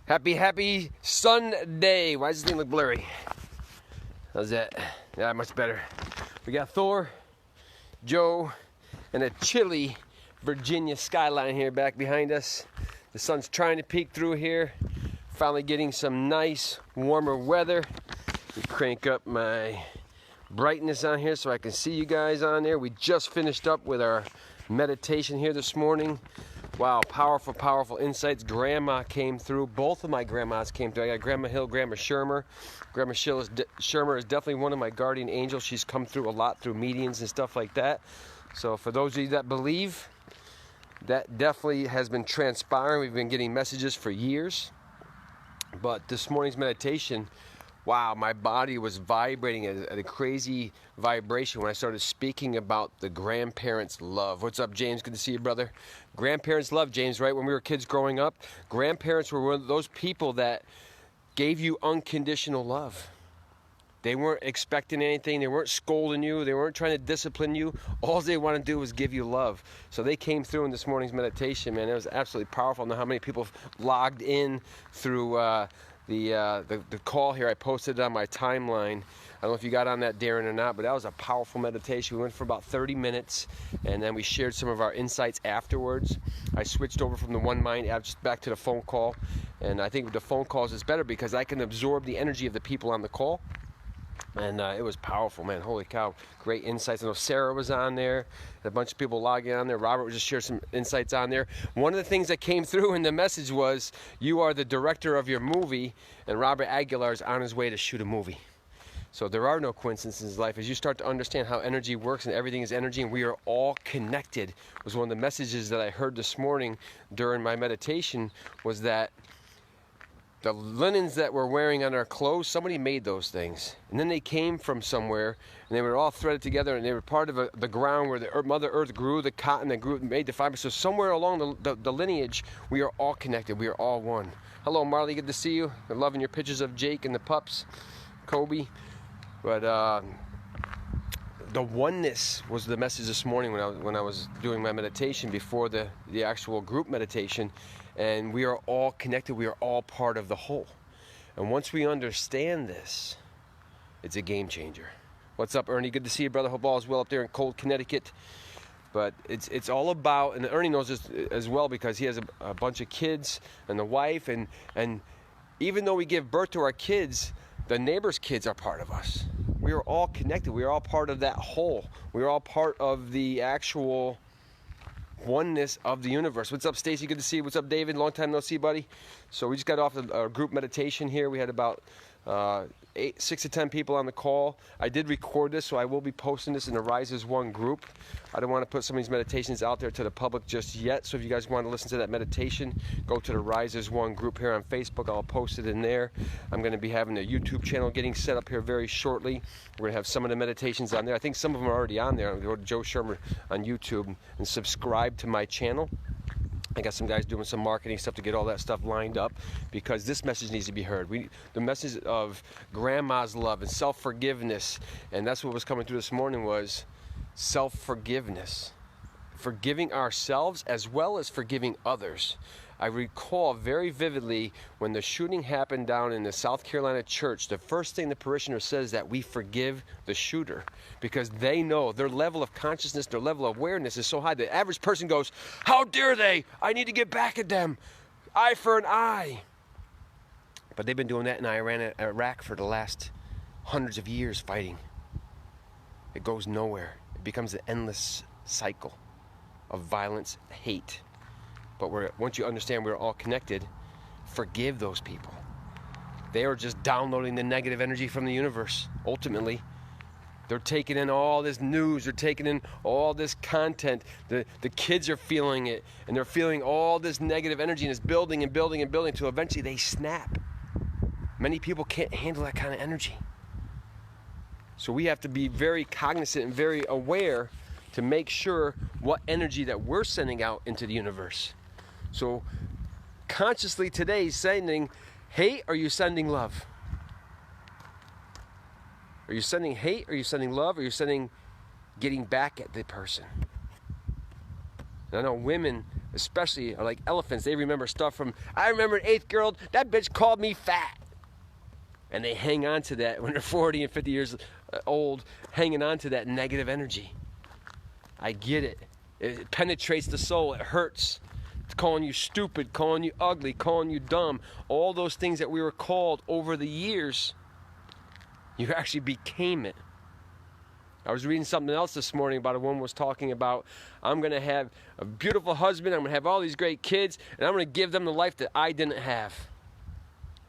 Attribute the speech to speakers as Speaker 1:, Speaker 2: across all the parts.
Speaker 1: Happy Sunday. Why does this thing look blurry? How's that? Yeah, much better. We got Thor, Joe, and a chilly Virginia skyline here back behind us. The sun's trying to peek through here. Finally getting some nice, warmer weather. Crank up my brightness on here so I can see you guys on there. We just finished up with our meditation here this morning. Wow, powerful insights. Grandma came through. Both of my grandmas came through. I got Grandma Hill, Grandma Shermer. Grandma Shermer is definitely one of my guardian angels. She's come through a lot through meetings and stuff like that. So for those of you that believe, that definitely has been transpiring. We've been getting messages for years. But this morning's meditation, wow, my body was vibrating at a crazy vibration when I started speaking about the grandparents' love. What's up, James? Good to see you, brother. Grandparents' love, James, right? When we were kids growing up, grandparents were one of those people that gave you unconditional love. They weren't expecting anything. They weren't scolding you. They weren't trying to discipline you. All they want to do was give you love. So they came through in this morning's meditation, man. It was absolutely powerful. I don't know how many people logged in through the call here. I posted it on my timeline. I don't know if you got on that, Darren, or not, but that was a powerful meditation. We went for about 30 minutes, and then we shared some of our insights afterwards. I switched over from the one mind app just back to the phone call, and I think the phone calls is better because I can absorb the energy of the people on the call. And it was powerful, man. Holy cow. Great insights. I know Sarah was on there. A bunch of people logging on there. Robert just shared some insights on there. One of the things that came through in the message was, you are the director of your movie, and Robert Aguilar is on his way to shoot a movie. So there are no coincidences in life. As you start to understand how energy works and everything is energy and we are all connected, was one of the messages that I heard this morning during my meditation, was that the linens that we're wearing on our clothes, somebody made those things. And then they came from somewhere, and they were all threaded together, and they were part of the ground where the Mother Earth grew the cotton that grew, made the fiber. So somewhere along the lineage, we are all connected. We are all one. Hello, Marley. Good to see you. I'm loving your pictures of Jake and the pups, Kobe. But the oneness was the message this morning when I was doing my meditation before the actual group meditation. And we are all connected. We are all part of the whole. And once we understand this, it's a game changer. What's up, Ernie? Good to see you, brother. Hope all is well up there in cold Connecticut. But it's all about, and Ernie knows this as well because he has a bunch of kids and a wife. And even though we give birth to our kids, the neighbor's kids are part of us. We are all connected. We are all part of that whole. We are all part of the actual oneness of the universe. What's up, Stacy? Good to see you. What's up, David? Long time no see, buddy. So we just got off a group meditation here. We had about 6 to 10 people on the call. I did record this, so I will be posting this in the Rise as One group. I don't want to put some of these meditations out there to the public just yet. So if you guys want to listen to that meditation, go to the Rise as One group here on Facebook. I'll post it in there. I'm going to be having a YouTube channel getting set up here very shortly. We're going to have some of the meditations on there. I think some of them are already on there. Go to Joe Shermer on YouTube and subscribe to my channel. I got some guys doing some marketing stuff to get all that stuff lined up because this message needs to be heard. The message of grandma's love and self-forgiveness, and that's what was coming through this morning, was self-forgiveness. Forgiving ourselves as well as forgiving others. I recall very vividly when the shooting happened down in the South Carolina church, the first thing the parishioner says is that we forgive the shooter because they know their level of consciousness, their level of awareness is so high. The average person goes, how dare they? I need to get back at them. Eye for an eye. But they've been doing that in Iran and Iraq for the last hundreds of years fighting. It goes nowhere. It becomes an endless cycle of violence, hate. But once you understand we're all connected, forgive those people. They are just downloading the negative energy from the universe. Ultimately, they're taking in all this news. They're taking in all this content. The kids are feeling it, and they're feeling all this negative energy, and it's building and building and building until eventually they snap. Many people can't handle that kind of energy. So we have to be very cognizant and very aware to make sure what energy that we're sending out into the universe. So consciously today sending hate, or are you sending love? Are you sending hate? Are you sending love? Are you sending getting back at the person? And I know women, especially are like elephants. They remember stuff from, I remember an 8th grade, that bitch called me fat. And they hang on to that when they're 40 and 50 years old, hanging on to that negative energy. I get it. It penetrates the soul. It hurts. It's calling you stupid, calling you ugly, calling you dumb. All those things that we were called over the years, you actually became it. I was reading something else this morning about a woman was talking about, I'm going to have a beautiful husband, I'm going to have all these great kids, and I'm going to give them the life that I didn't have.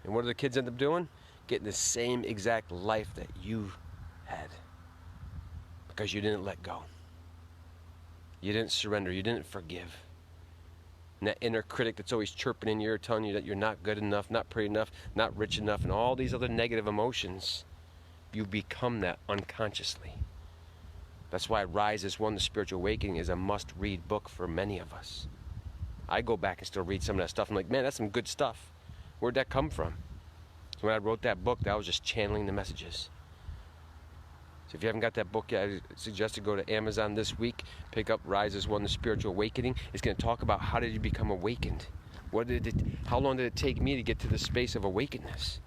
Speaker 1: And what do the kids end up doing? Getting the same exact life that you had. Because you didn't let go. You didn't surrender. You didn't forgive. And that inner critic that's always chirping in your ear, telling you that you're not good enough, not pretty enough, not rich enough, and all these other negative emotions, you become that unconsciously. That's why Rise as One, The Spiritual Awakening is a must-read book for many of us. I go back and still read some of that stuff. I'm like, man, that's some good stuff. Where'd that come from? So when I wrote that book, that was just channeling the messages. So if you haven't got that book yet, I suggest you go to Amazon this week, pick up Rise as One, The Spiritual Awakening. It's going to talk about how did you become awakened? How long did it take me to get to the space of awakenedness?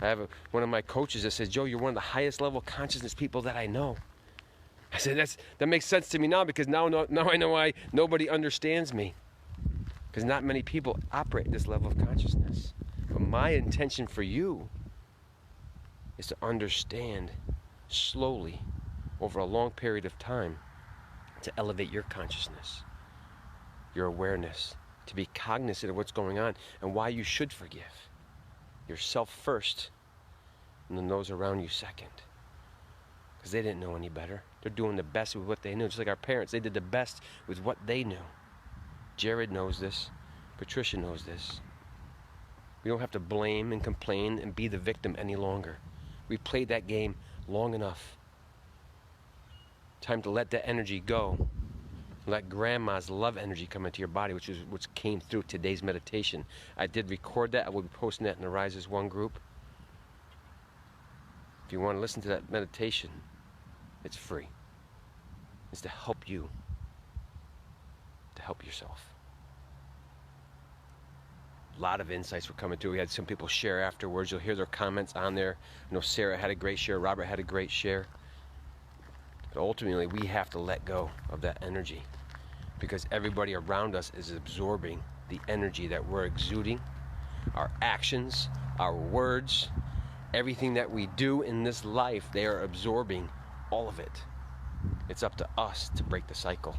Speaker 1: I have one of my coaches that says, Joe, you're one of the highest level consciousness people that I know. I said, that makes sense to me now, because now I know why nobody understands me. Because not many people operate at this level of consciousness. But my intention for you is to understand slowly over a long period of time to elevate your consciousness, your awareness, to be cognizant of what's going on and why you should forgive yourself first and then those around you second, because they didn't know any better. They're doing the best with what they knew, just like our parents. They did the best with what they knew. Jared knows this. Patricia knows this. We don't have to blame and complain and be the victim any longer. We played that game long enough. Time to let that energy go. Let grandma's love energy come into your body, which came through today's meditation. I did record that. I will be posting that in the Rise as One group. If you want to listen to that meditation, it's free. It's to help you, to help yourself. A lot of insights were coming through. We had some people share afterwards. You'll hear their comments on there. I know Sarah had a great share. Robert had a great share. But ultimately, we have to let go of that energy, because everybody around us is absorbing the energy that we're exuding. Our actions, our words, everything that we do in this life, they are absorbing all of it. It's up to us to break the cycle.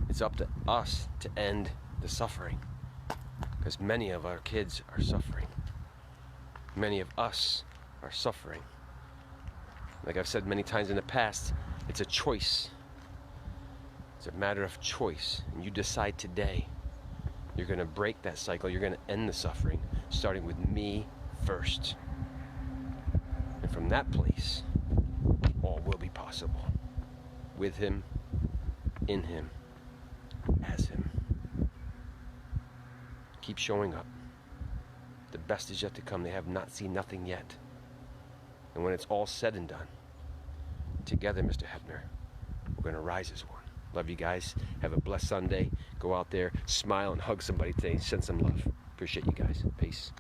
Speaker 1: It's up to us to end the suffering. Because many of our kids are suffering. Many of us are suffering. Like I've said many times in the past, it's a choice. It's a matter of choice. And you decide today, you're going to break that cycle. You're going to end the suffering, starting with me first. And from that place, all will be possible. With him, in him, as him. Keep showing up. The best is yet to come. They have not seen nothing yet. And when it's all said and done, together, Mr. Hebner, we're going to rise as one. Love you guys. Have a blessed Sunday. Go out there, smile, and hug somebody today. Send some love. Appreciate you guys. Peace.